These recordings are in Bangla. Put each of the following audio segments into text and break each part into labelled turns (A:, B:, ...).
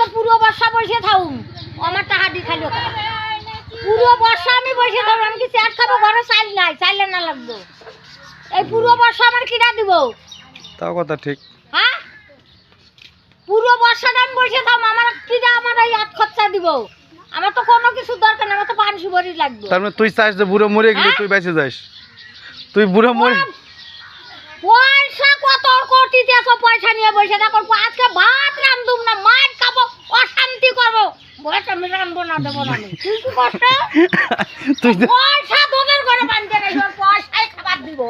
A: তো পুরো বর্ষা বসে থাকুম আমার টাকা দি খাইলো পুরো বর্ষা আমি বসে থাকুম আমি কি চাট খাবো ঘরে চাইল নাই চাইলে না লাগবো এই পুরো বর্ষা আমার কিনা দিব
B: তাও কথা ঠিক
A: হ্যাঁ পুরো বর্ষাটা আমি বসে থাকুম আমার কিনা আমার এই হাত খরচা দিব আমার তো কোনো কিছু দরকার না আমার তো পান সুপারি লাগবে
B: তার মানে তুই চাস যে বুড়ো মরে গেলে তুই বেঁচে যাস তুই বুড়ো মরে
A: পয়সা কত কোটি দেশ পয়সা নিয়ে বসে থাকো আজকে ভাত রান্ধুম না মাছ খাবো অশান্তি করবো বয়সা আমি রান্ধবো না দেবো না তুই কি করছ
B: তুই
A: পয়সা দোকান করে বানতে নাই পয়সায় খাবার দিব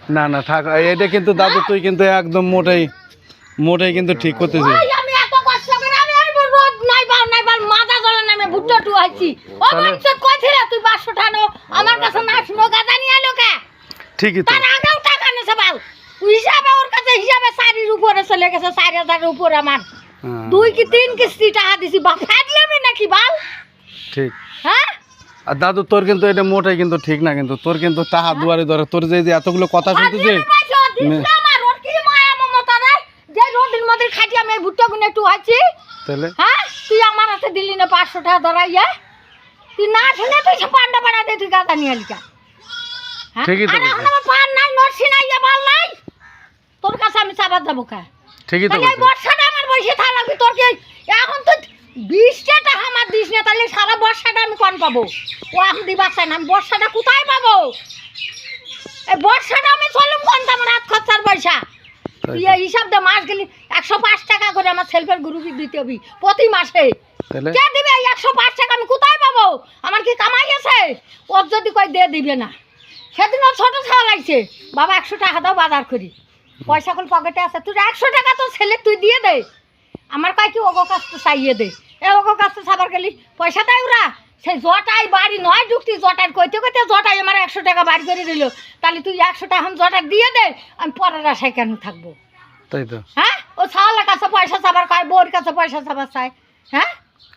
B: না না থাক এটা কিন্তু দাদু তুই কিন্তু একদম মোটেই কিন্তু ঠিক করতেছিস
A: ওই আমি এত কষ্ট করে আমি এই রোদ নাই বাল মাথা জ্বলে না আমি ভুট্টা টুয়াইছি ও মানুষ কইছিল তুই 500 টাকা আমার কাছে না শুনো গাদা নিয়ে আলো কে
B: ঠিকই তো
A: তার আগেও টাকা নেছে বাল হিসাবে ওর কাছে হিসাবে 4 উপরে চলে গেছে 4000 উপরে আমার 2 কি 3 কিস্তি টাকা দিছি বাপ ফাদলামি নাকি বাল
B: ঠিক
A: হ্যাঁ
B: আর দাদু তোর কিন্তু এটা মোটেই কিন্তু ঠিক না কিন্তু তোর কিন্তু টাকা দুয়ারে ধরে তোর যে এতগুলো কথা শুনতেছে
A: আমার ওর কি মায়া মমতা রে যে রোদিন মধ্যে খাটি আমি ভুট্টা গুনে একটু আছি
B: তাহলে
A: হ্যাঁ তুই আমার হাতে দিলি না 500 টাকা ধরাইয়া তুই না শুনে তুই পান্ডা বাড়া দে তুই গাদা নিয়ে আলিকা
B: ঠিকই তো
A: আর আমার পান নাই নরসি নাই বাল নাই তোর কাছে আমি চাবার যাবো কা
B: ঠিকই তো
A: তাহলে এই বর্ষাটা আমার বসে থাকা লাগবে তোর কি এখন তো 20টা টাকা আমার দিস না তাহলে সারা বর্ষাটা আমি কোন পাবো ও এখন দিবা চাই না আমি বর্ষাটা কোথায় পাবো এই বর্ষাটা আমি চলুম কোন আমার হাত খরচার পয়সা তুই এই হিসাব দে মাস গেলি 105 টাকা করে আমার সেলফের গ্রুপে দিতে হবে প্রতি মাসে
B: তাহলে
A: কে দিবে 105 টাকা আমি কোথায় পাবো আমার কি কামাই আছে ওর যদি কই দিয়ে দিবে না সেদিন ও ছোট ছাওয়া লাগছে বাবা 100 টাকা দাও বাজার করি পয়সা কল পকেটে আছে তুই 100 টাকা তো ছেলে তুই দিয়ে দে আমার কয় কি ওগো কাছ তো চাইয়ে দে এ ওগো কাছ তো সাবার গেলি পয়সা দেয় ওরা সেই জটাই বাড়ি নয় ঢুকতি জটাই কইতে কইতে জটাই আমার 100 টাকা বাড়ি করে দিল তাহলে তুই 100 টাকা আমি জটাই দিয়ে দে আমি পরের আশায় কেন থাকবো
B: তাই তো
A: হ্যাঁ ও ছাওয়ালের কাছে পয়সা চাবার কয় বোর কাছে পয়সা চাবার চায় হ্যাঁ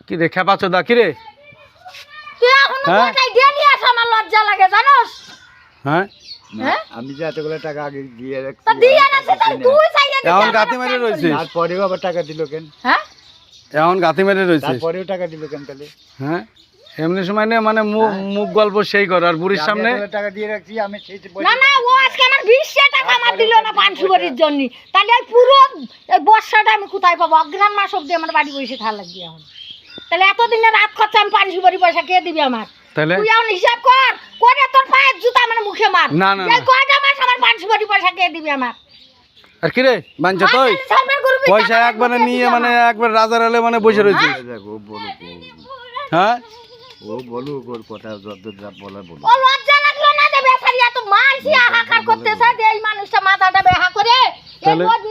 B: কি রে খেপাচ্ছ দা কি রে
A: তুই এখন
B: হ্যাঁ?
A: জটাই দিয়ে নিয়ে আস আমার লজ্জা লাগে জানোস
B: হ্যাঁ
A: হ্যাঁ
C: আমি যে এতগুলো টাকা আগে দিয়ে রাখছি
A: তা দিয়ে আনছে তাহলে তুই চাইয়ে দে
B: এখন গাতি মেরে রয়েছিস
C: তারপরেও আবার টাকা দিল কেন
A: হ্যাঁ
B: এখন গাতি মেরে রয়েছিস
C: তারপরেও টাকা দিল কেন তাহলে
B: হ্যাঁ এমনি সময় নিয়ে মানে মুখ গল্প সেই কর আর বুড়ির সামনে
C: আমি এতগুলো টাকা দিয়ে রাখছি আমি সেই
A: না না ও আজকে আমার 20 টাকা আমার দিল না পান সুপারির জন্য তাহলে এই পুরো এই বর্ষাটা আমি কোথায় পাবো অগ্রাণ মাস অব্দি আমার বাড়ি বসে থাকা লাগবে এখন তাহলে এতদিনের রাত খরচা আমি পান সুপারি পয়সা কে দিবি আমার
B: তাহলে
A: তুই এখন হিসাব কর করে তোর পায়ের জুতা আমার মুখে মার
B: না, না,
A: এই
B: না।
A: কয়টা মাস আমার পান সুপারি পয়সা কে দিবি আমার
B: আর কি রে বাঞ্চ তুই
A: সামনের গ্রুপে
B: পয়সা একবারে নিয়ে মানে একবার রাজার আলে মানে বসে রয়েছিস
C: ও বলুক
B: হ্যাঁ
C: ও বলুক ওর কথা যত যা বলা বলুক
A: ও লজ্জা লাগলো না যে বেচারি এত মানসি হাহাকার করতেছে যে এই মানুষটা মাথাটা বেহা করে এই
B: তাহলে?
A: রোদ